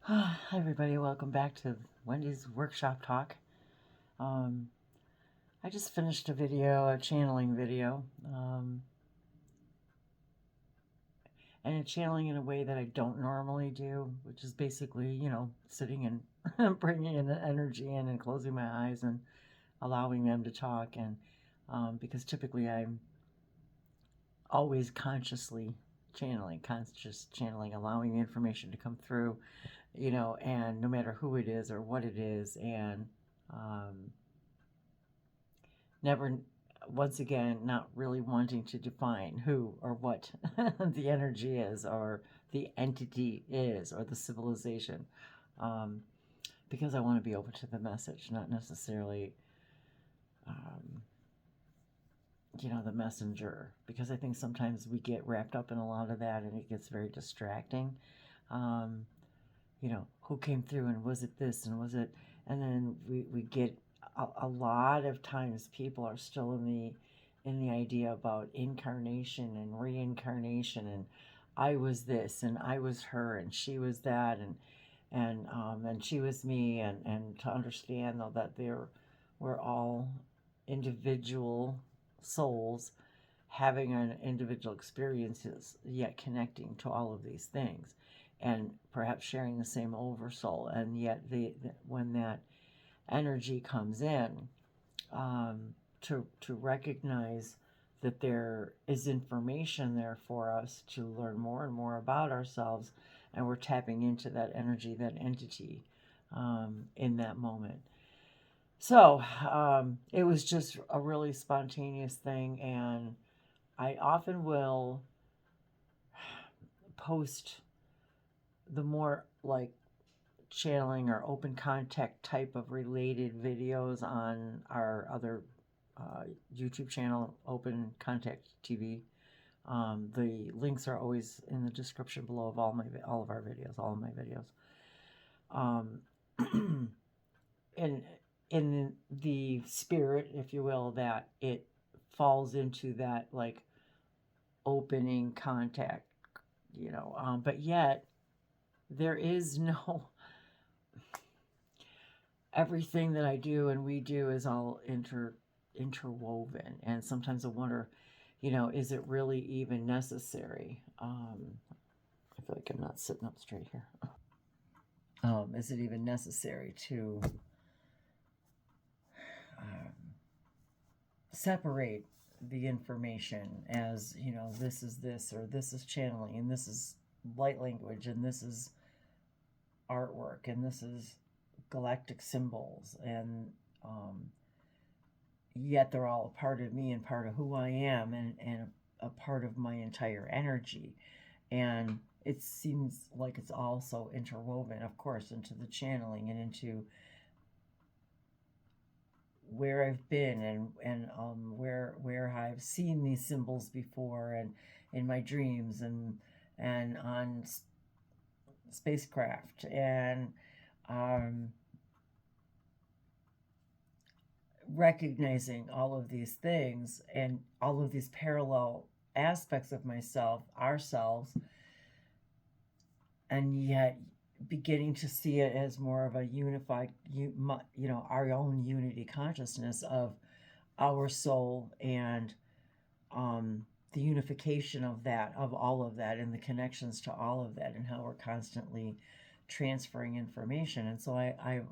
Hi everybody, welcome back to Wendy's Workshop Talk. Um, I just finished a channeling video, and a channeling in a way that I don't normally do, which is basically, sitting and bringing in the energy in and closing my eyes and allowing them to talk. And because typically I'm always conscious channeling, allowing the information to come through, and no matter who it is or what it is, and um, never, once again, not really wanting to define who or what the energy is or the entity is or the civilization, um, because I want to be open to the message, not necessarily um, the messenger, because I think sometimes we get wrapped up in a lot of that and it gets very distracting. um, who came through and was it this and was it, and then we get a lot of times people are still in the idea about incarnation and reincarnation, and I was this and I was her and she was that, and she was me, and to understand though that we're all individual souls having an individual experiences, yet connecting to all of these things, and perhaps sharing the same oversoul. And yet, when that energy comes in, to recognize that there is information there for us to learn more and more about ourselves, and we're tapping into that energy, that entity, in that moment. So it was just a really spontaneous thing, and I often will post the more like channeling or open contact type of related videos on our other YouTube channel, Open Contact TV. The links are always in the description below of all of our videos, all of my videos. In in the spirit, if you will, that it falls into that like opening contact, but yet there is no, everything that I do and we do is all interwoven, and sometimes I wonder, is it really even necessary? I feel like I'm not sitting up straight here. Is it even necessary to um, separate the information as, this is this, or this is channeling, and this is light language, and this is artwork, and this is galactic symbols, and yet they're all a part of me and part of who I am, and a part of my entire energy. And it seems like it's also interwoven, of course, into the channeling and into where I've been, and where I've seen these symbols before, and in my dreams, and on spacecraft, and um, recognizing all of these things and all of these parallel aspects of myself, ourselves, and yet beginning to see it as more of a unified, our own unity consciousness of our soul, and the unification of that, of all of that, and the connections to all of that, and how we're constantly transferring information. And so I've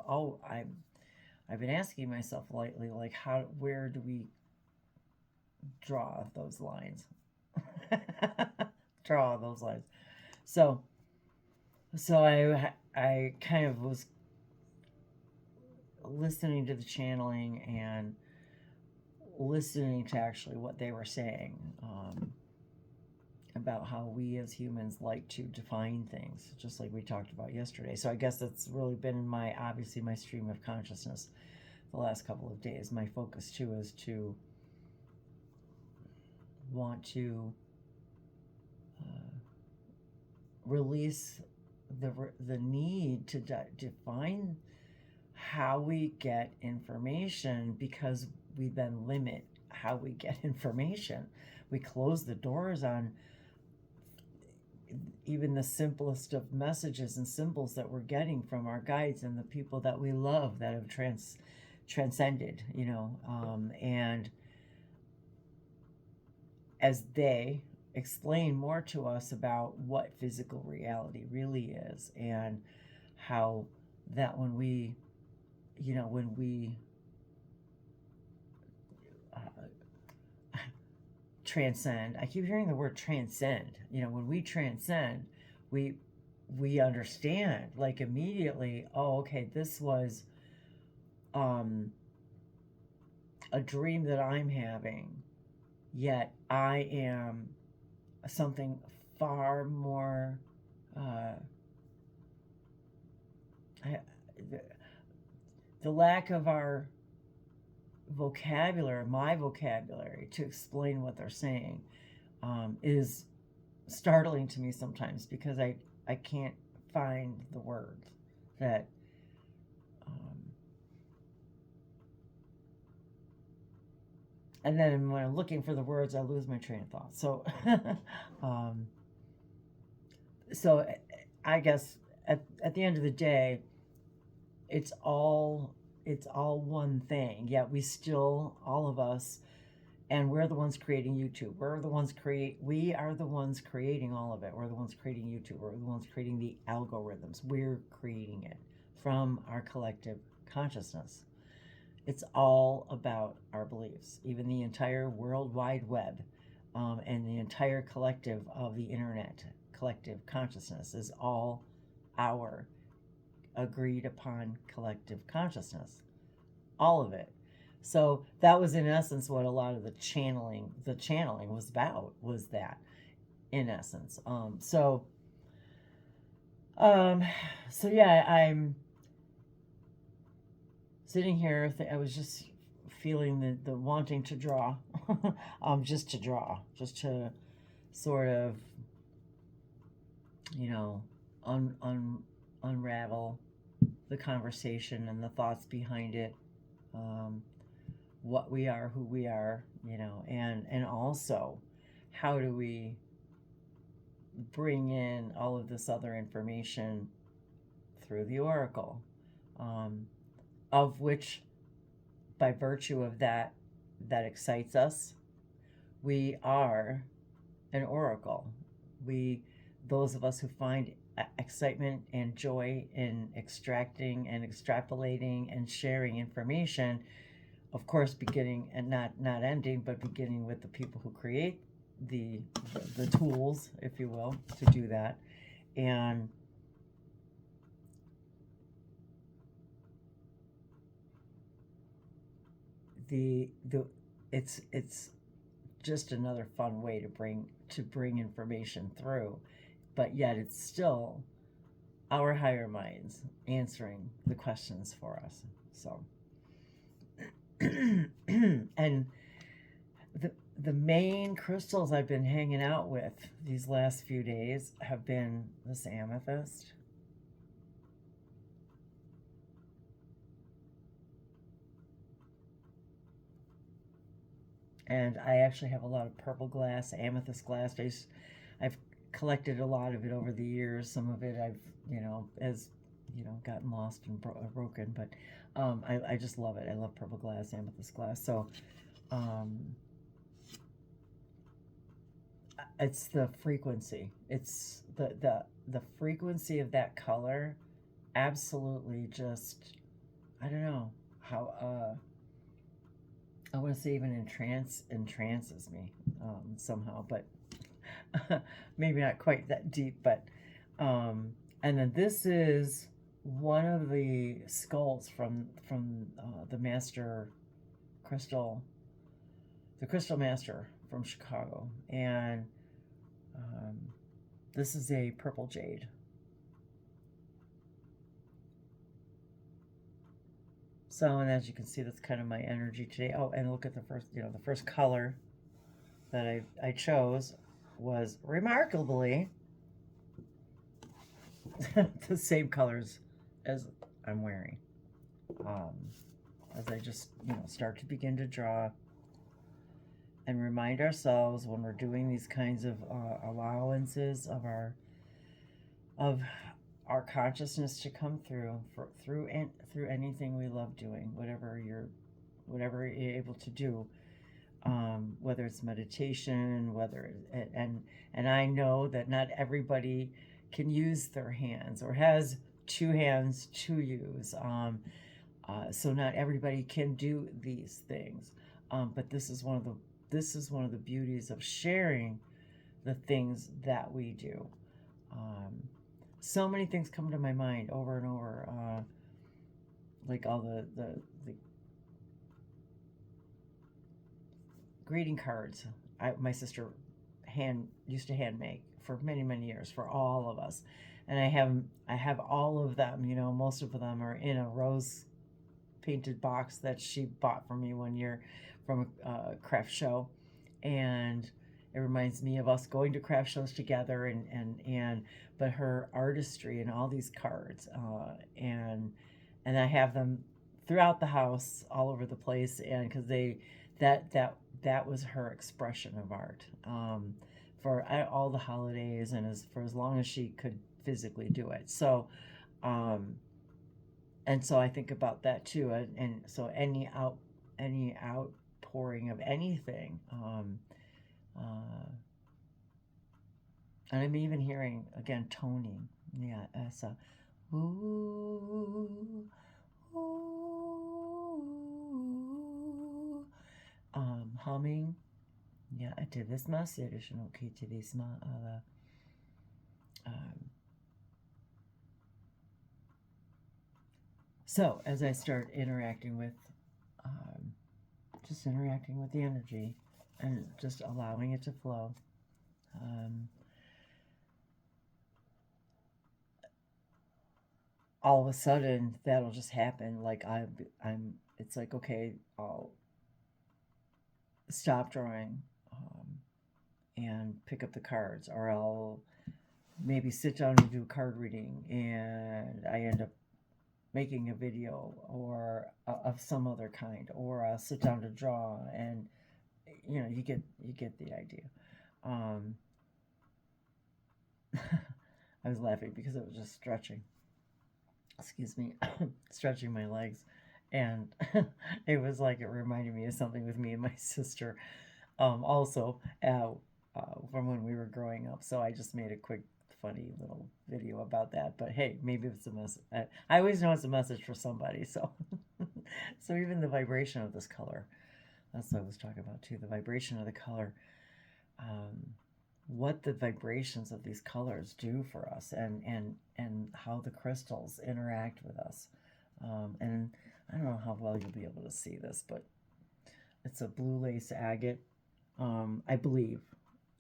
been asking myself lately, like, where do we draw those lines? Draw those lines. So, I kind of was listening to the channeling and listening to actually what they were saying, about how we as humans like to define things, just like we talked about yesterday. So I guess that's really been obviously my stream of consciousness the last couple of days. My focus too is to want to release the need to define how we get information, because we then limit how we get information. We close the doors on even the simplest of messages and symbols that we're getting from our guides and the people that we love that have transcended, and as they explain more to us about what physical reality really is, and how that when we transcend. I keep hearing the word transcend. When we transcend, we understand, like, immediately, oh, okay, this was a dream that I'm having, yet I am something far more the lack of our vocabulary, my vocabulary, to explain what they're saying is startling to me sometimes, because I can't find the words that and then when I'm looking for the words, I lose my train of thought. So so I guess at the end of the day, it's all one thing. Yet we still, all of us, and we're the ones creating YouTube. We are the ones creating all of it. We're the ones creating YouTube. We're the ones creating the algorithms. We're creating it from our collective consciousness. It's all about our beliefs. Even the entire World Wide Web and the entire collective of the internet, collective consciousness, is all our agreed upon collective consciousness. All of it. So that was in essence what a lot of the channeling was about, was that, in essence. So yeah, I'm sitting here. I was just feeling the wanting to draw, just to sort of, unravel the conversation and the thoughts behind it, what we are, who we are, and also how do we bring in all of this other information through the oracle, of which, by virtue of that excites us. We are an oracle. Those of us who find excitement and joy in extracting and extrapolating and sharing information, of course, beginning and not ending, but beginning with the people who create the tools, if you will, to do that. And it's just another fun way to bring information through, but yet it's still our higher minds answering the questions for us. So and the main crystals I've been hanging out with these last few days have been this amethyst, and I actually have a lot of purple glass, amethyst glass. I've collected a lot of it over the years. Some of it I've gotten lost and broken, but I just love it. I love purple glass, amethyst glass. So it's the frequency. It's the frequency of that color. Absolutely, just, I don't know how. I want to say even entrances me somehow, but maybe not quite that deep. But and then this is one of the skulls from the master crystal, the crystal master from Chicago, and this is a purple jade. So, and as you can see, that's kind of my energy today. Oh, and look at the first color that I chose was remarkably the same colors as I'm wearing. As I just, start to begin to draw and remind ourselves when we're doing these kinds of allowances of our of our consciousness to come through anything we love doing, whatever you're able to do, whether it's meditation, and I know that not everybody can use their hands or has two hands to use. So not everybody can do these things, but this is one of the beauties of sharing the things that we do. So many things come to my mind over and over, like all the greeting cards my sister used to hand make for many years for all of us, and I have all of them. Most of them are in a rose painted box that she bought for me one year from a craft show, and it reminds me of us going to craft shows together, but her artistry and all these cards, and I have them throughout the house, all over the place, and because that was her expression of art, for all the holidays and for as long as she could physically do it. So, and so I think about that too, and so any outpouring of anything. And I'm even hearing again toning. Yeah, it's a ooh, ooh, humming. Yeah, activisma, serishno kitivisma, so as I start interacting with, just interacting with the energy and just allowing it to flow, all of a sudden that'll just happen. Like it's like, okay, I'll stop drawing, and pick up the cards, or I'll maybe sit down and do a card reading, and I end up making a video or of some other kind, or I'll sit down to draw, and you get the idea. I was laughing because it was just stretching. Excuse me, stretching my legs, and it was like it reminded me of something with me and my sister, also from when we were growing up. So I just made a quick funny little video about that. But hey, maybe it's a message. I always know it's a message for somebody. So so even the vibration of this color, that's what I was talking about too, the vibration of the color, what the vibrations of these colors do for us, and how the crystals interact with us. And I don't know how well you'll be able to see this, but it's a blue lace agate. I believe.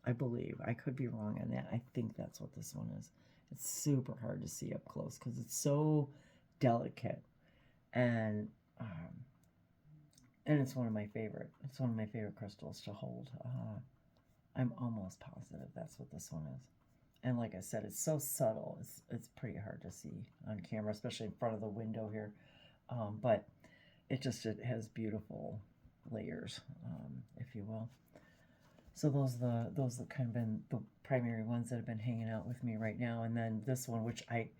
I could be wrong on that. I think that's what this one is. It's super hard to see up close because it's so delicate, and it's one of my favorite. It's one of my favorite crystals to hold. I'm almost positive that's what this one is. And like I said, it's so subtle. It's pretty hard to see on camera, especially in front of the window here. But it has beautiful layers, if you will. So those have kind of been the primary ones that have been hanging out with me right now. And then this one, which I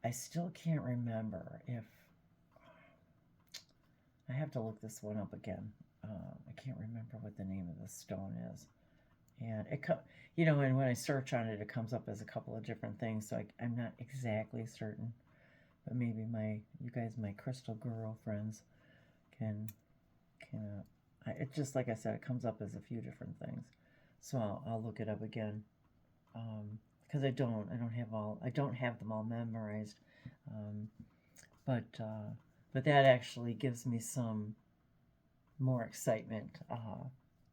still can't remember if I have to look this one up again. I can't remember what the name of the stone is. And and when I search on it, it comes up as a couple of different things. So I'm not exactly certain, but maybe you guys, my crystal guru friends, can. It's just like I said, it comes up as a few different things. So I'll look it up again, because I don't have them all memorized, but that actually gives me some more excitement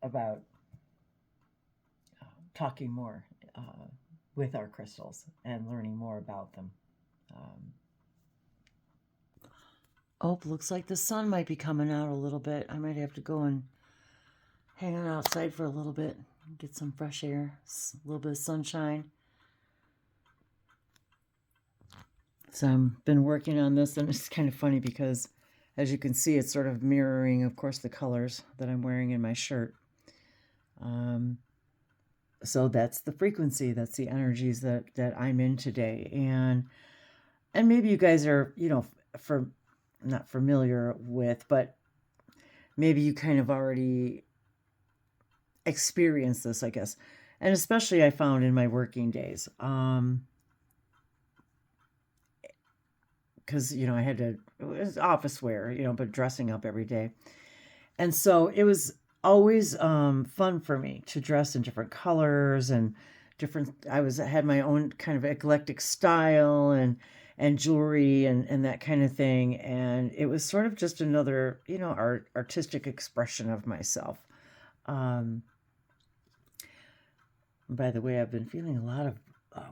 about talking more with our crystals and learning more about them. Looks like the sun might be coming out a little bit. I might have to go and hang out outside for a little bit, get some fresh air, a little bit of sunshine. So I've been working on this, and it's kind of funny because, as you can see, it's sort of mirroring, of course, the colors that I'm wearing in my shirt. So that's the frequency, that's the energies that I'm in today. And maybe you guys are, for not familiar with, but maybe you kind of already experienced this, I guess. And especially I found in my working days. Because, I had to, it was office wear, but dressing up every day. And so it was always fun for me to dress in different colors and I had my own kind of eclectic style and jewelry and that kind of thing. And it was sort of just another, artistic expression of myself. Um, by the way, I've been feeling a lot of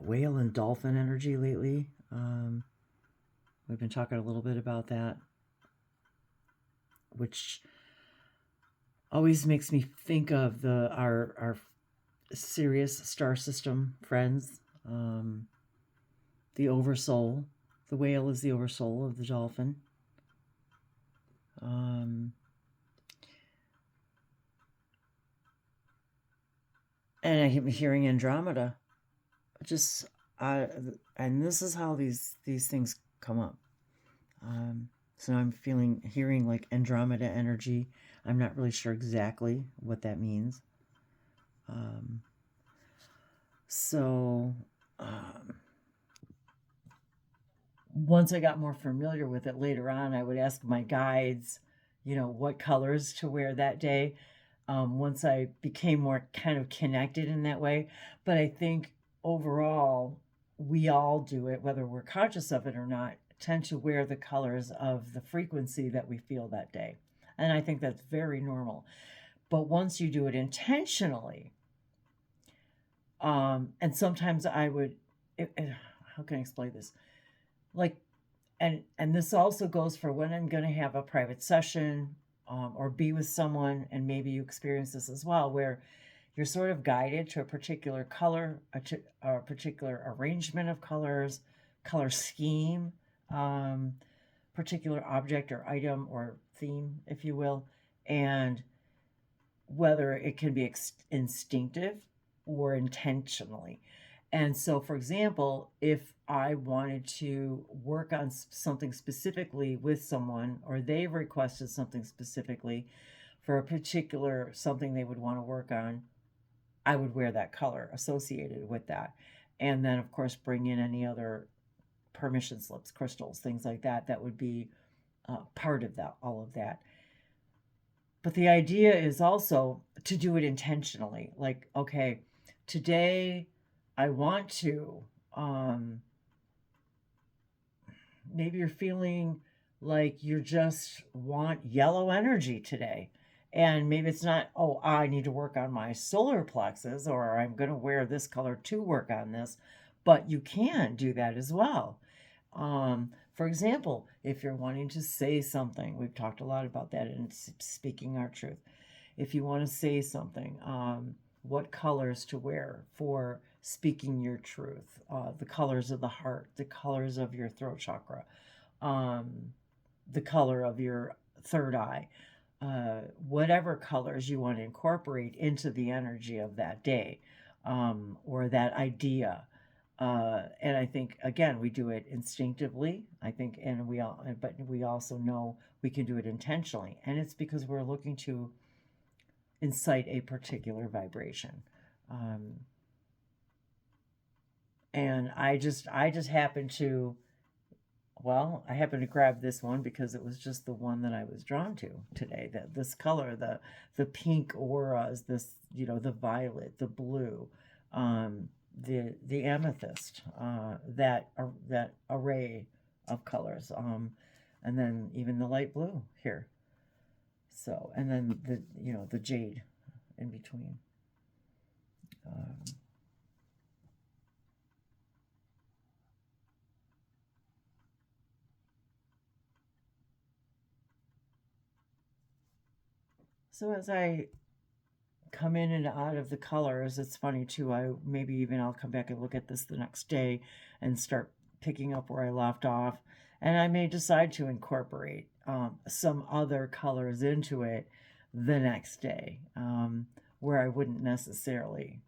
whale and dolphin energy lately. We've been talking a little bit about that, which always makes me think of our Sirius star system friends. The oversoul. The whale is the oversoul of the dolphin. And I'm hearing Andromeda. Just and this is how these things come up. So I'm hearing like Andromeda energy. I'm not really sure exactly what that means. So once I got more familiar with it later on, I would ask my guides, what colors to wear that day. Once I became more kind of connected in that way. But I think overall, we all do it, whether we're conscious of it or not, tend to wear the colors of the frequency that we feel that day. And I think that's very normal. But once you do it intentionally, and sometimes I would, how can I explain this? Like, and this also goes for when I'm going to have a private session, or be with someone, and maybe you experience this as well, where you're sort of guided to a particular color, a particular arrangement of colors, color scheme, particular object or item or theme, if you will, and whether it can be instinctive or intentionally. And so, for example, if I wanted to work on something specifically with someone, or they've requested something specifically for a particular something they would want to work on, I would wear that color associated with that. And then, of course, bring in any other permission slips, crystals, things like that, that would be part of that, all of that. But the idea is also to do it intentionally. Like, okay, today I want to, maybe you're feeling like you just want yellow energy today. And maybe it's not, oh, I need to work on my solar plexus, or I'm going to wear this color to work on this. But you can do that as well. For example, if you're wanting to say something, we've talked a lot about that in Speaking Our Truth. If you want to say something, what colors to wear for speaking your truth, the colors of the heart, the colors of your throat chakra, the color of your third eye, whatever colors you want to incorporate into the energy of that day, or that idea. And I think, again, we do it instinctively, I think, but we also know we can do it intentionally. And it's because we're looking to incite a particular vibration. And I just happened to, I happened to grab this one because it was just the one that I was drawn to today. That this color, the pink auras, this, the violet, the blue, the amethyst, that array of colors, and then even the light blue here. So, and then the jade in between. So as I come in and out of the colors, it's funny too. I'll come back and look at this the next day and start picking up where I left off, and I may decide to incorporate some other colors into it the next day, where I wouldn't necessarily,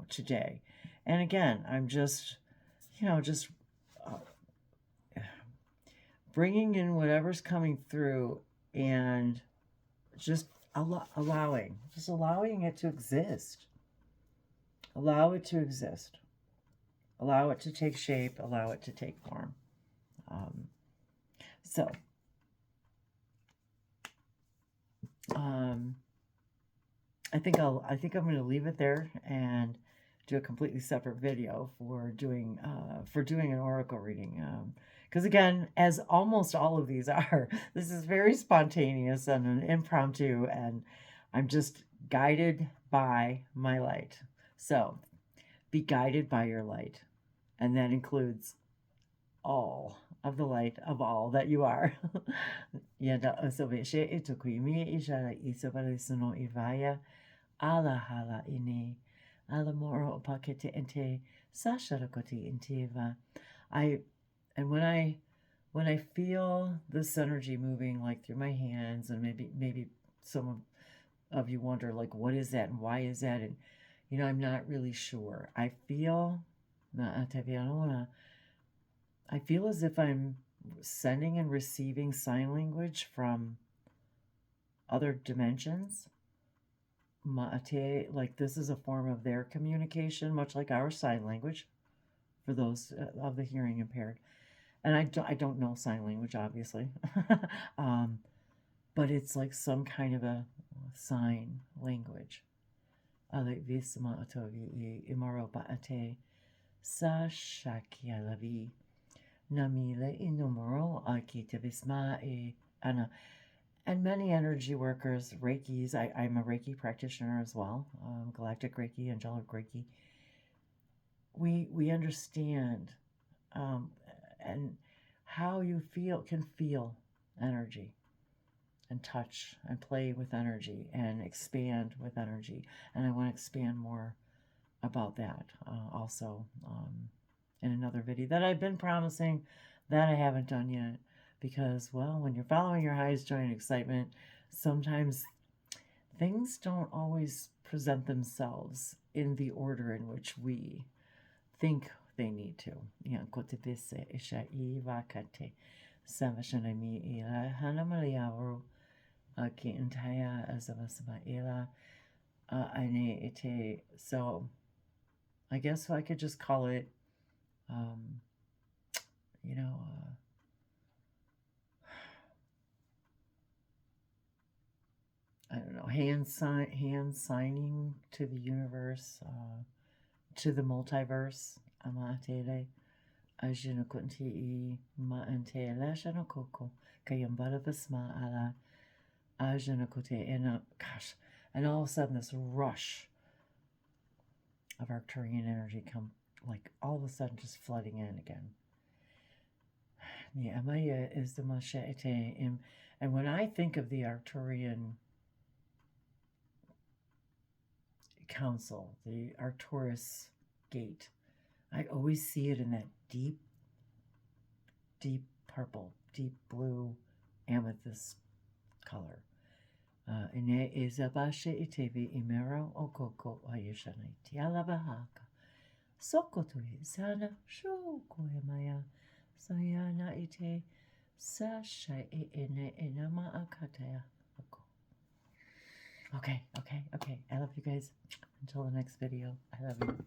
today. And again, I'm just, just bringing in whatever's coming through and just allowing it to exist. Allow it to exist. Allow it to take shape. Allow it to take form. So, I think I'm going to leave it there and do a completely separate video for doing an oracle reading. Because again, as almost all of these are, this is very spontaneous and an impromptu, and I'm just guided by my light. So, be guided by your light, and that includes all of the light of all that you are. Ala hala ini, ala moro opakete ente, sasharakoti inteva. And when I feel this energy moving like through my hands, and maybe some of you wonder like, what is that and why is that? And I'm not really sure. I feel as if I'm sending and receiving sign language from other dimensions. Ma'ate, like this is a form of their communication, much like our sign language for those of the hearing impaired. And I don't know sign language, obviously, but it's like some kind of a sign language. And many energy workers, Reikis, I'm a Reiki practitioner as well, Galactic Reiki, Angelic Reiki. We understand and how you can feel energy and touch and play with energy and expand with energy. And I want to expand more about that also in another video that I've been promising that I haven't done yet. Because, well, when you're following your highest joy and excitement, sometimes things don't always present themselves in the order in which we think they need to. So, I guess I could just call it, I don't know, hand signing to the universe, to the multiverse. Amatere, ajinakunti maante lashanokoko, kayambara vasma ala ajinakote, and gosh, and all of a sudden this rush of Arcturian energy come, like all of a sudden just flooding in again. The Amaya is the Mashete, and when I think of the Arcturian Council, the Arcturus Gate, I always see it in that deep, deep purple, deep blue, amethyst color. Ine izabashe itevi imero okoko ayushana tialabahaka. Sokoto sana shoko emaya. Sayana ite sasha ene enama akataya. Okay. I love you guys. Until the next video, I love you.